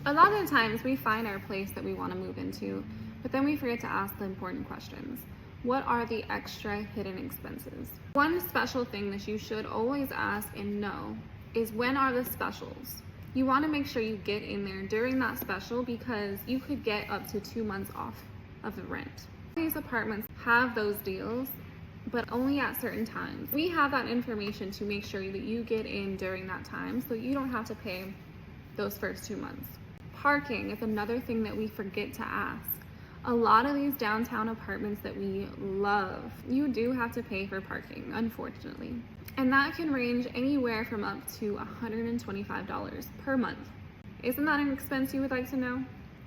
A lot of the times we find our place that we want to move into, but then we forget to ask the important questions. What are the extra hidden expenses? One special thing that you should always ask and know is, when are the specials? You want to make sure you get in there during that special, because you could get up to 2 months off of the rent. These apartments have those deals, but only at certain times. We have that information to make sure that you get in during that time so you don't have to pay those first 2 months. Parking is another thing that we forget to ask. A lot of these downtown apartments that we love, you do have to pay for parking, unfortunately. And that can range anywhere from up to $125 per month. Isn't that an expense you would like to know?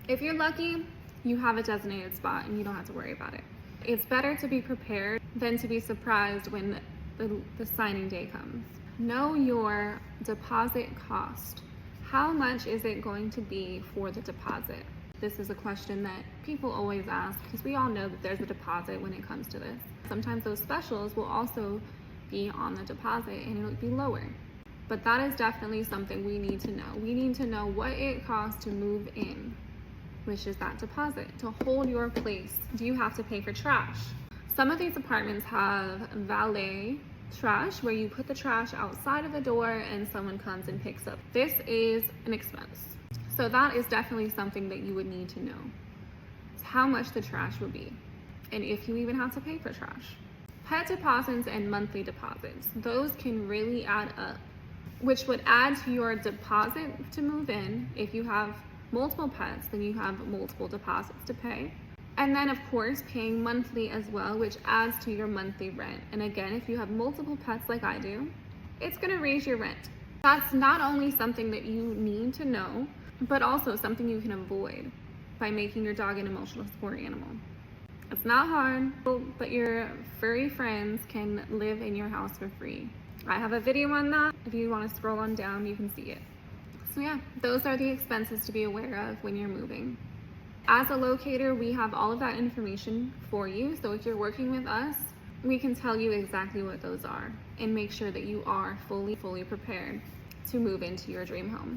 If you're lucky, you have a designated spot and you don't have to worry about it. It's better to be prepared than to be surprised when the signing day comes. Know your deposit cost. How much is it going to be for the deposit? This is a question that people always ask, because we all know that there's a deposit when it comes to this. Sometimes those specials will also be on the deposit and it'll be lower. But that is definitely something we need to know. We need to know what it costs to move in, which is that deposit. To hold your place, do you have to pay for trash? Some of these apartments have valet trash, where you put the trash outside of the door and someone comes and picks up. This is an expense. So that is definitely something that you would need to know. It's how much the trash would be, and if you even have to pay for trash. Pet deposits and monthly deposits, those can really add up, which would add to your deposit to move in. If you have multiple pets, then you have multiple deposits to pay. And then of course paying monthly as well, which adds to your monthly rent. And again, if you have multiple pets like I do, it's gonna raise your rent. That's not only something that you need to know, but also something you can avoid by making your dog an emotional support animal. It's not hard, but your furry friends can live in your house for free. I have a video on that. If you want to scroll on down, you can see it. So yeah, those are the expenses to be aware of when you're moving. As a locator, we have all of that information for you. So if you're working with us, we can tell you exactly what those are and make sure that you are fully prepared to move into your dream home.